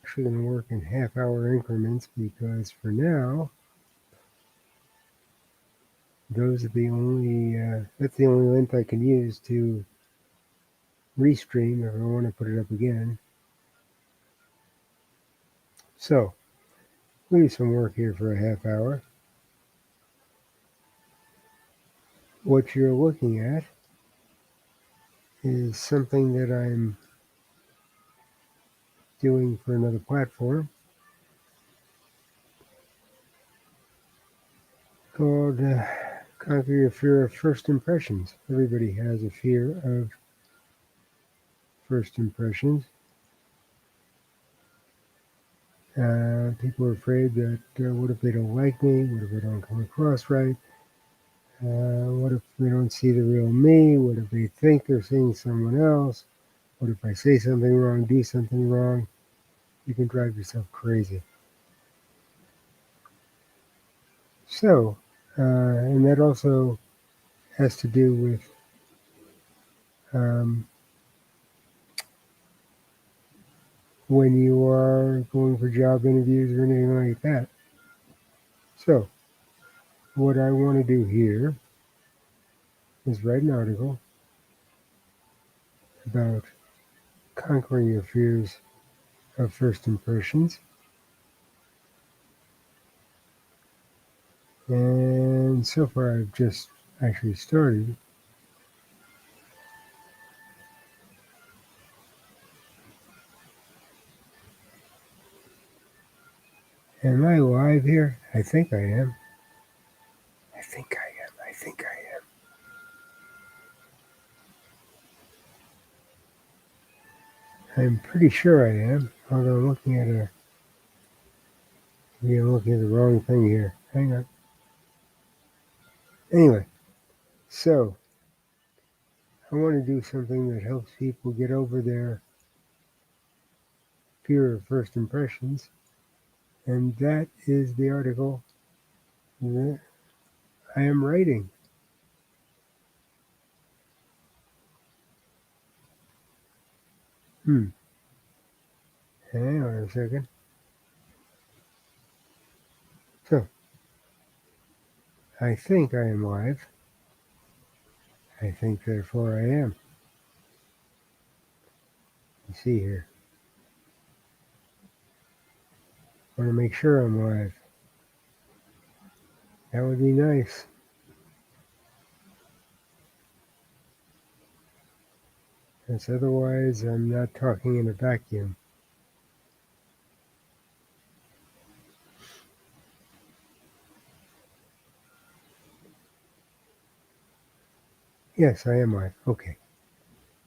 Actually going to work in half-hour increments because for now, those are the only that's the only length I can use to restream if I want to put it up again. So we'll do some work here for a half hour. What you're looking at is something that I'm doing for another platform called Conquer Your Fear of First Impressions. Everybody has a fear of first impressions. People are afraid that what if they don't like me? What if I don't come across right? What if they don't see the real me? What if they think they're seeing someone else? What if I say something wrong, do something wrong? You can drive yourself crazy. So, and that also has to do with um, when you are going for job interviews or anything like that. So, what I want to do here is write an article about conquering your fears of first impressions. And so far, I've just actually started. Am I live here? I think I am. I think I am. I think I am. I'm pretty sure I am. Although I'm looking at I'm looking at the wrong thing here. Hang on. Anyway, so I want to do something that helps people get over their fear of first impressions, and that is the article that I am writing. Hmm. Hang on a second. So, I think I am live. I think therefore I am. Let's see here. I want to make sure I'm live. That would be nice. Because otherwise I'm not talking in a vacuum. Yes, I am live. Okay.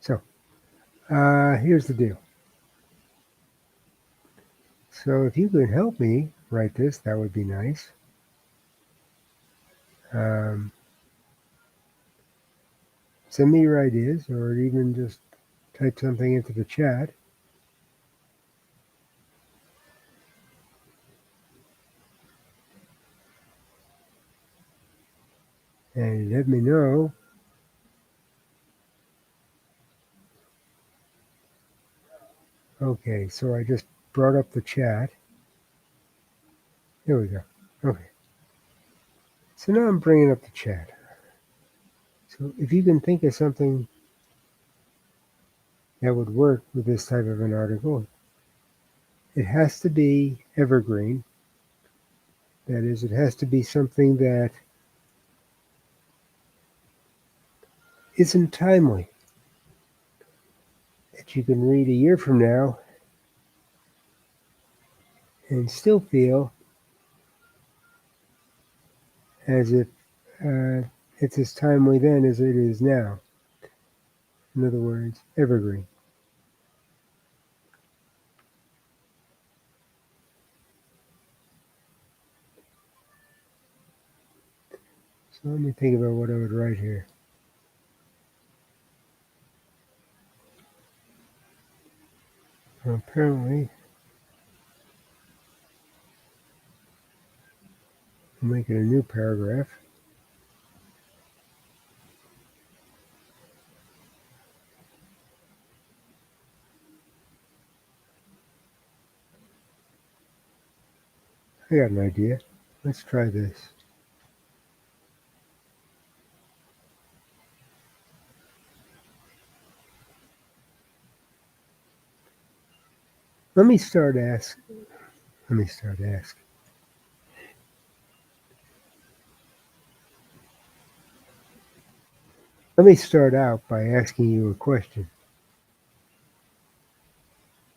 So, here's the deal. So if you could help me write this, that would be nice. Um, Send me your ideas or even just type something into the chat. And let me know. Okay, so I just brought up the chat. Here we go. Okay. So now I'm bringing up the chat. So if you can think of something that would work with this type of an article, it has to be evergreen. That is, it has to be something that isn't timely, that you can read a year from now and still feel as if uh, it's as timely then as it is now. In other words, evergreen. So let me think about what I would write here. Well, apparently, I'm making a new paragraph. I got an idea. Let's try this. Let me start ask. Let me start asking. Let me start out by asking you a question.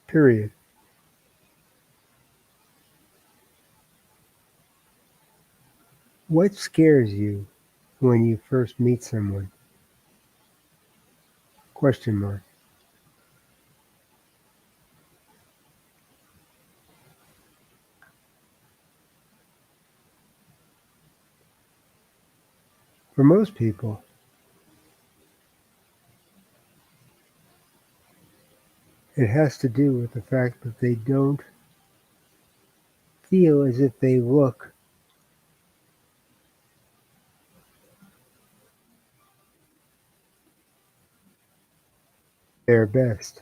Period. What scares you when you first meet someone? Question mark. For most people, it has to do with the fact that they don't feel as if they look their best.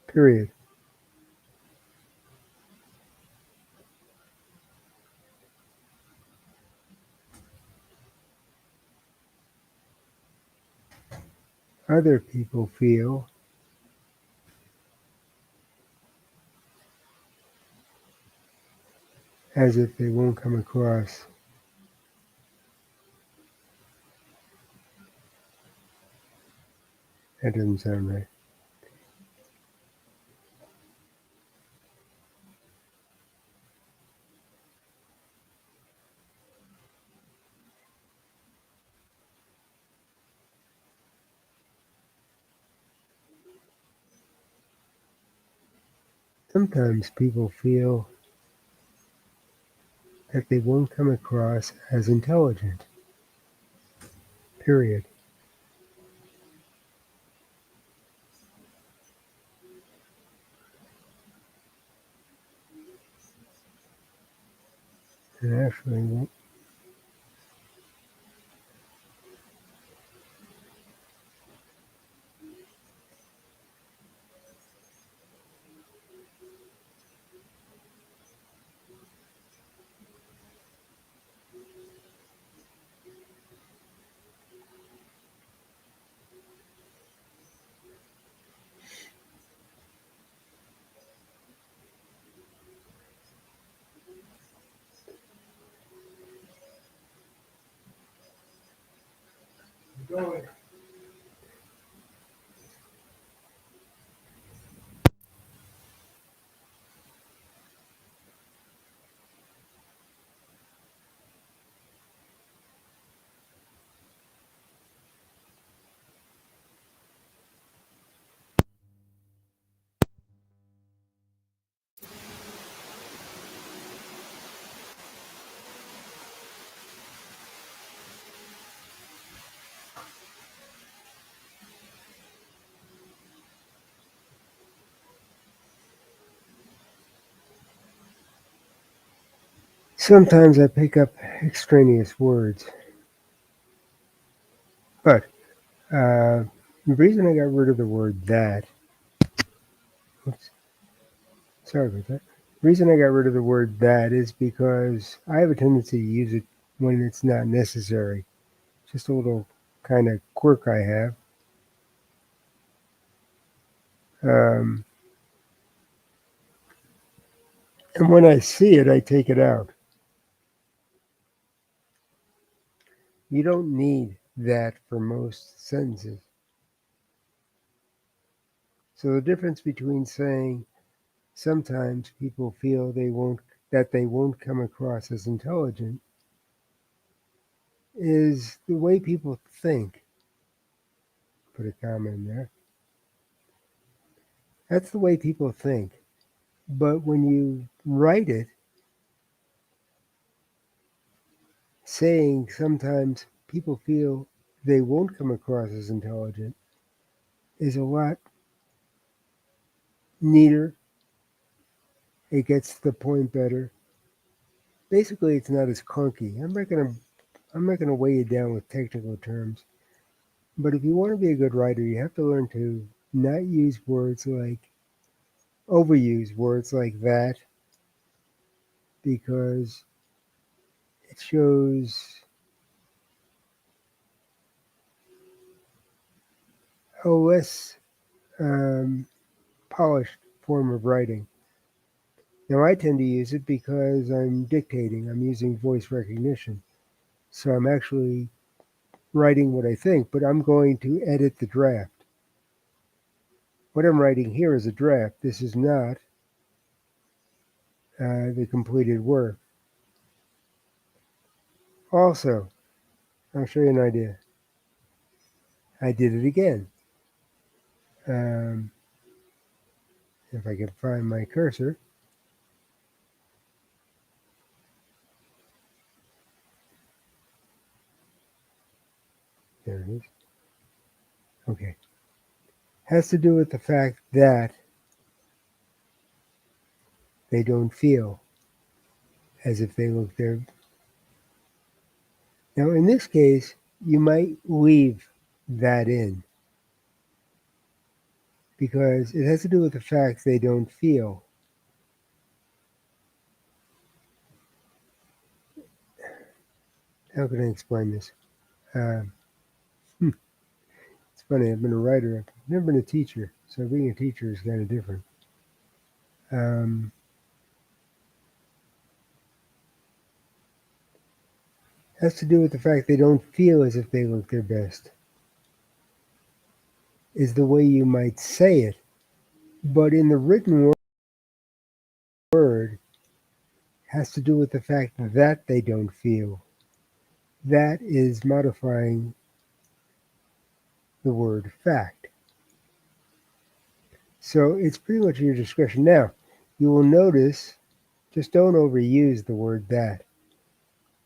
Period. Other people feel as if they won't come across. That doesn't sound right. Sometimes people feel that they won't come across as intelligent. Period. And actually, sometimes I pick up extraneous words. But the reason I got rid of the word that, oops, sorry about that. The reason I got rid of the word that is because I have a tendency to use it when it's not necessary. Just a little kind of quirk I have. Um, and when I see it, I take it out. You don't need that for most sentences. So the difference between saying sometimes people feel they won't come across as intelligent is the way people think. Put a comma in there. That's the way people think. But when you write it, saying sometimes people feel they won't come across as intelligent is a lot neater. It gets to the point better. Basically, it's not as clunky. I'm not gonna weigh you down with technical terms. But if you want to be a good writer, you have to learn to not use words like overuse words like that because it shows a less um, polished form of writing. Now, I tend to use it because I'm dictating, I'm using voice recognition. So I'm actually writing what I think, but I'm going to edit the draft. What I'm writing here is a draft. This is not the completed work. Also, I'll show you an idea. I did it again. Um, if I can find my cursor. There it is. Okay. Has to do with the fact that they don't feel as if they look there. Now, in this case, you might leave that in because it has to do with the fact they don't feel. How can I explain this? Um, it's funny, I've been a writer, I've never been a teacher, so being a teacher is kind of different. Um, has to do with the fact they don't feel as if they look their best, is the way you might say it. But in the written word, has to do with the fact that they don't feel. That is modifying the word fact. So it's pretty much your discretion. Now, you will notice, just don't overuse the word that.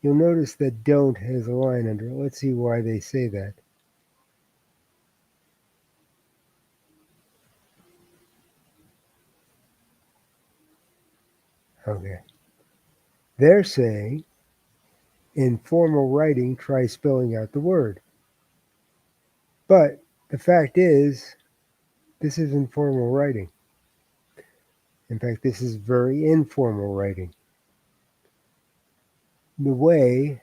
You'll notice that don't has a line under it. Let's see why they say that. Okay. They're saying in formal writing, try spelling out the word. But the fact is, this isn't formal writing. In fact, this is very informal writing. The way,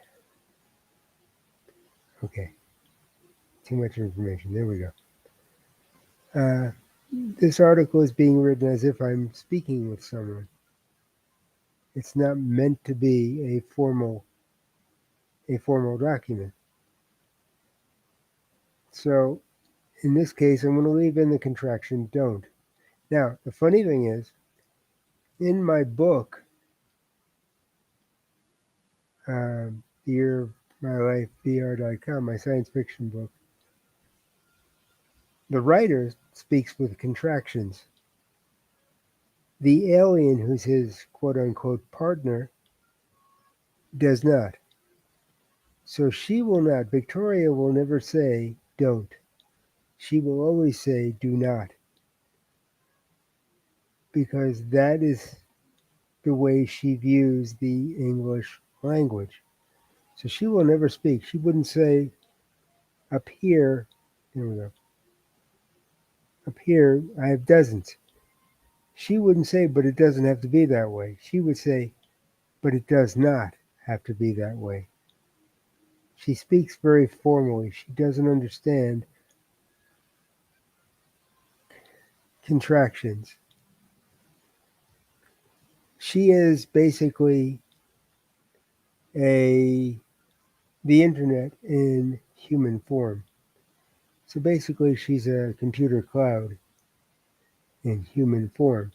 okay, too much information. There we go. This article is being written as if I'm speaking with someone. It's not meant to be a formal document. So in this case, I'm going to leave in the contraction don't. Now, the funny thing is, in my book, The Year of My Life, BR.com, my science fiction book, the writer speaks with contractions. The alien, who's his quote unquote partner, does not. So she will not, Victoria will never say don't. She will always say do not. Because that is the way she views the English language. So she will never speak. She wouldn't say up here, there we go, up here I have dozens. She wouldn't say, but it doesn't have to be that way. She would say, but it does not have to be that way. She speaks very formally. She doesn't understand contractions. She is basically the internet in human form. So basically, she's a computer cloud in human form.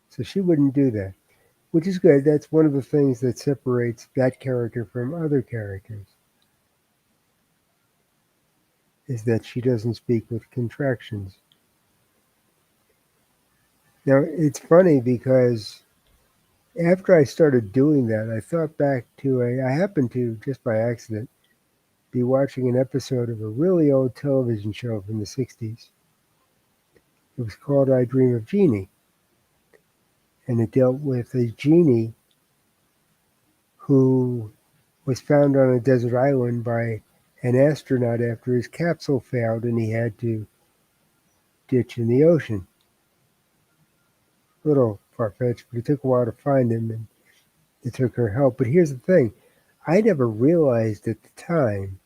So she wouldn't do that, which is good. That's one of the things that separates that character from other characters, is that she doesn't speak with contractions. Now, it's funny because after I started doing that, I thought back to I happened to, just by accident, be watching an episode of a really old television show from the 60s. It was called I Dream of Jeannie. And it dealt with a genie who was found on a desert island by an astronaut after his capsule failed and he had to ditch in the ocean. A little far-fetched, but it took a while to find him. And It took her help. But here's the thing, I never realized at the time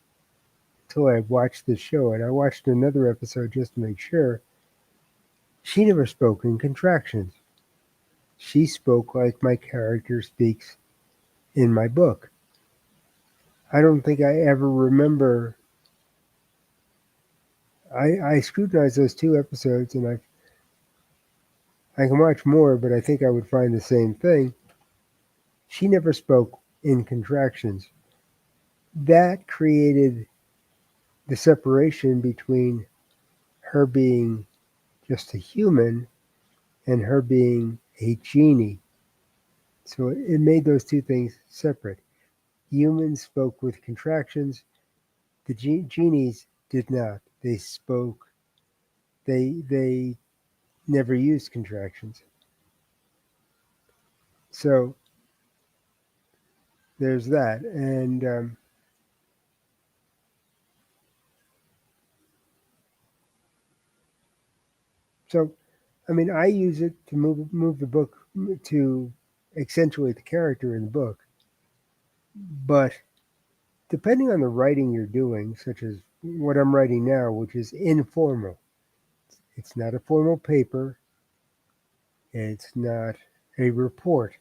until I watched the show, and I watched another episode just to make sure. She never spoke in contractions. She spoke like my character speaks in my book. I don't think I ever remember. I scrutinized those two episodes, and I can watch more, but I think I would find the same thing. She never spoke in contractions. That created the separation between her being just a human and her being a genie. So it made those two things separate. Humans spoke with contractions. The genies did not. They spoke. They never used contractions. So there's that. And so, I mean, I use it to move the book, to accentuate the character in the book. But depending on the writing you're doing, such as what I'm writing now, which is informal, it's not a formal paper, it's not a report.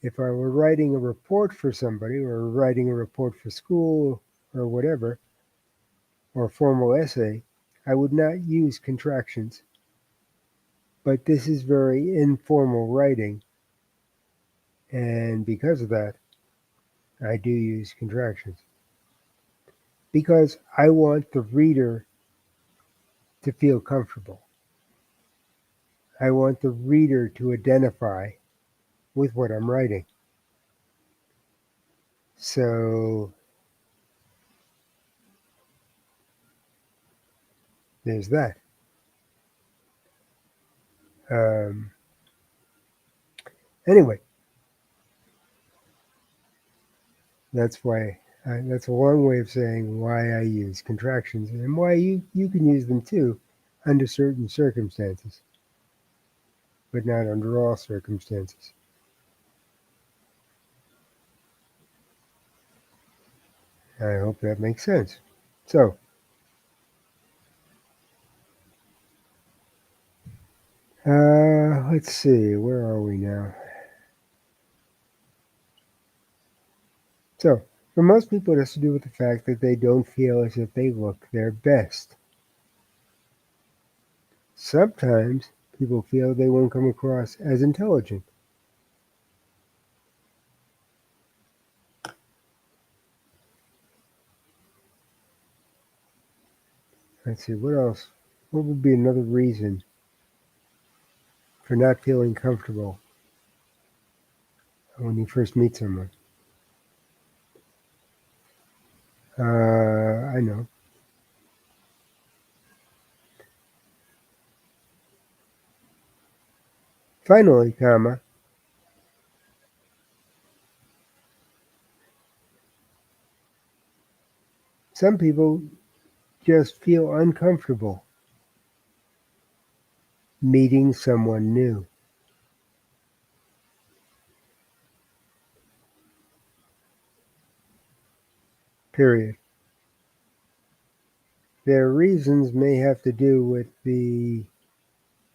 If I were writing a report for somebody, or writing a report for school, or whatever, or a formal essay, I would not use contractions. But this is very informal writing, and because of that, I do use contractions. Because I want the reader to feel comfortable. I want the reader to identify with what I'm writing. So there's that. Um, anyway, that's why that's a long way of saying why I use contractions, and why you can use them too under certain circumstances, but not under all circumstances. I hope that makes sense. So, let's see, where are we now? So, for most people, it has to do with the fact that they don't feel as if they look their best. Sometimes people feel they won't come across as intelligent. Let's see, what else? What would be another reason for not feeling comfortable when you first meet someone? I know. Finally, comma, some people just feel uncomfortable meeting someone new. Period. Their reasons may have to do with the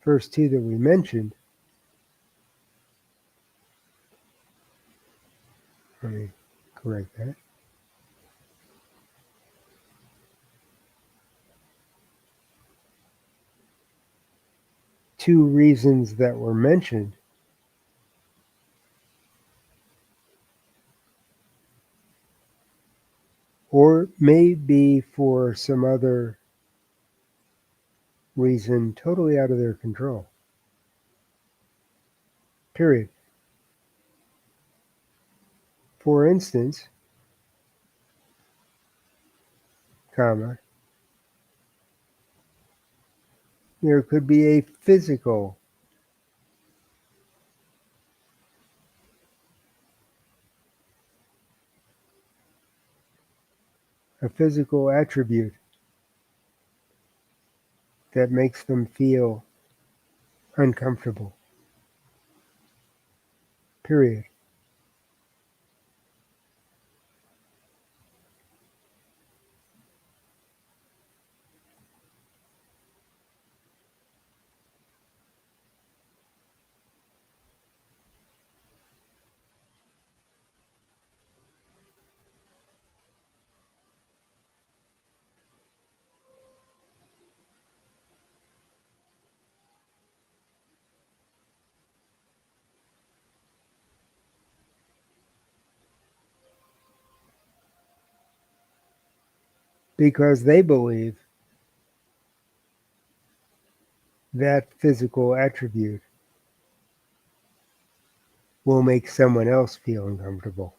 first two that we mentioned. Let me correct that. Two reasons that were mentioned, or may be for some other reason totally out of their control. Period. For instance, comma, there could be a physical attribute that makes them feel uncomfortable. period. Because they believe that physical attribute will make someone else feel uncomfortable,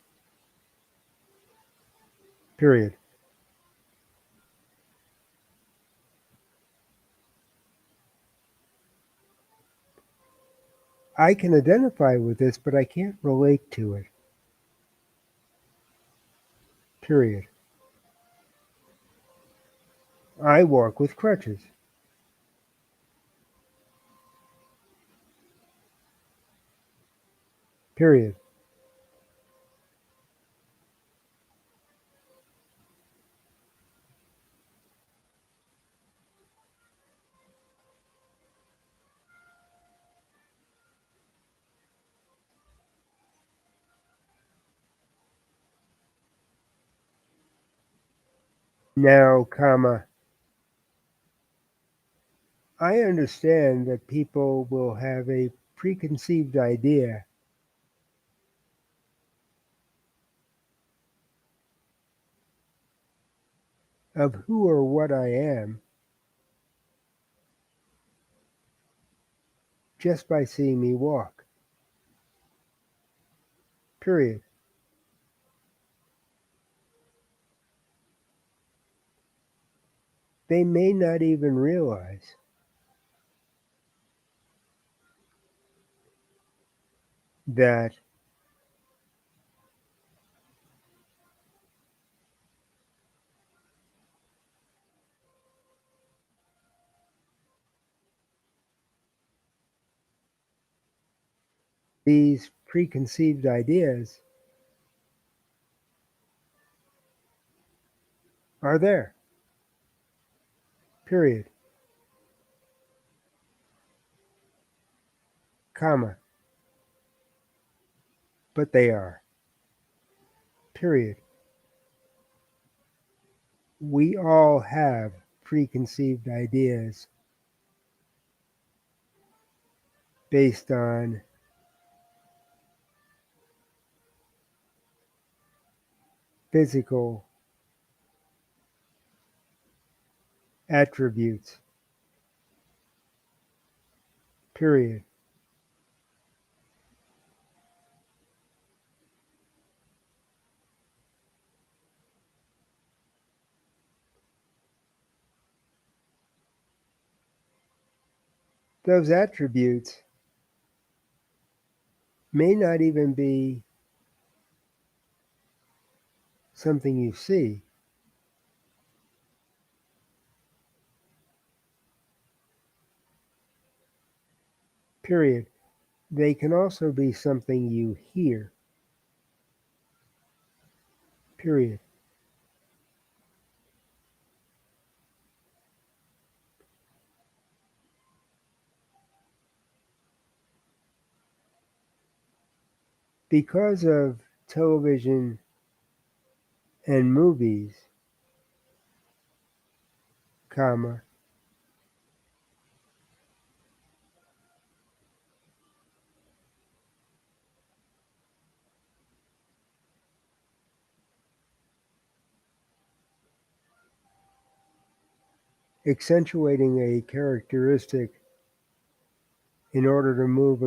period. I can identify with this, but I can't relate to it, period. I walk with crutches, period. Now, comma, I understand that people will have a preconceived idea of who or what I am just by seeing me walk, period. They may not even realize that these preconceived ideas are there, period, comma, but they are, period. We all have preconceived ideas based on physical attributes, period. Those attributes may not even be something you see, period. They can also be something you hear, period. Because of television and movies, comma, accentuating a characteristic in order to move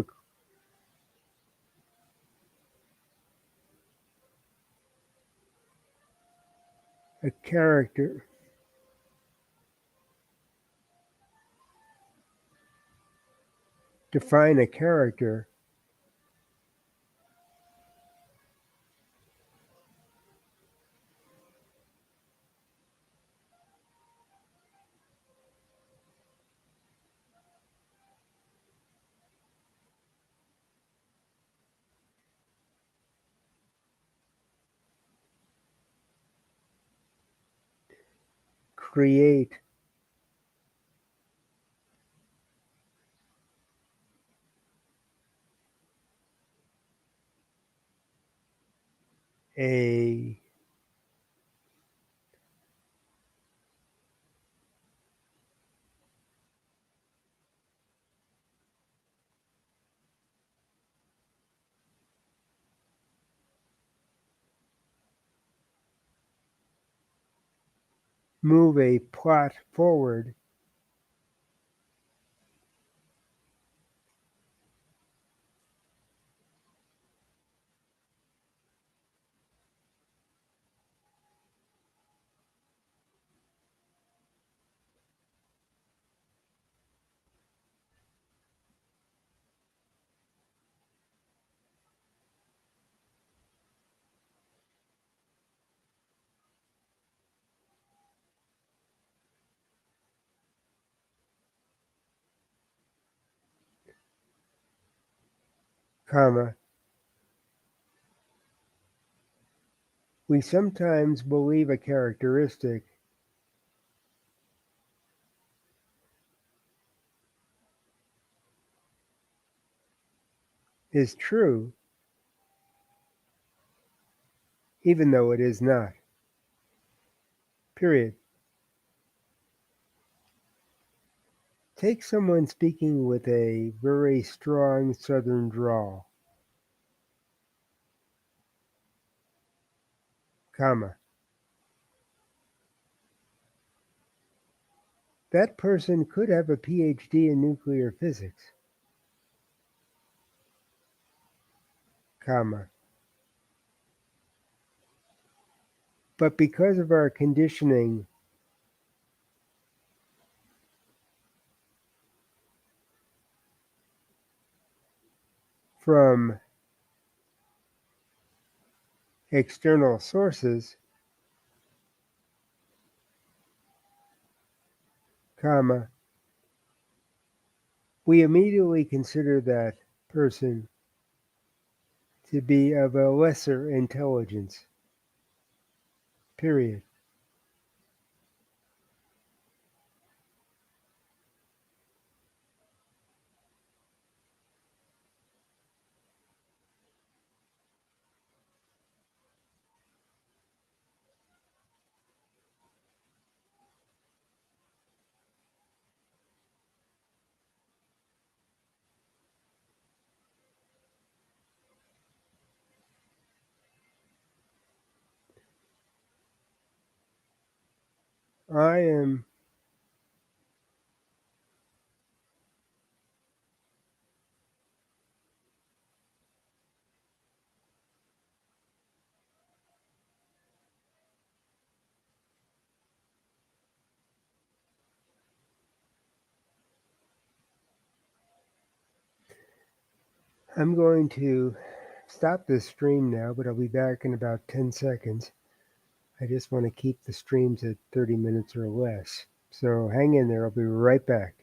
a character, define a character, create a move a plot forward comma, we sometimes believe a characteristic is true even though it is not. Period. Take someone speaking with a very strong southern drawl, comma. That person could have a PhD in nuclear physics, comma. But because of our conditioning from external sources, comma, we immediately consider that person to be of a lesser intelligence. Period. I am I'm going to stop this stream now, but I'll be back in about 10 seconds. I just want to keep the streams at 30 minutes or less. So hang in there. I'll be right back.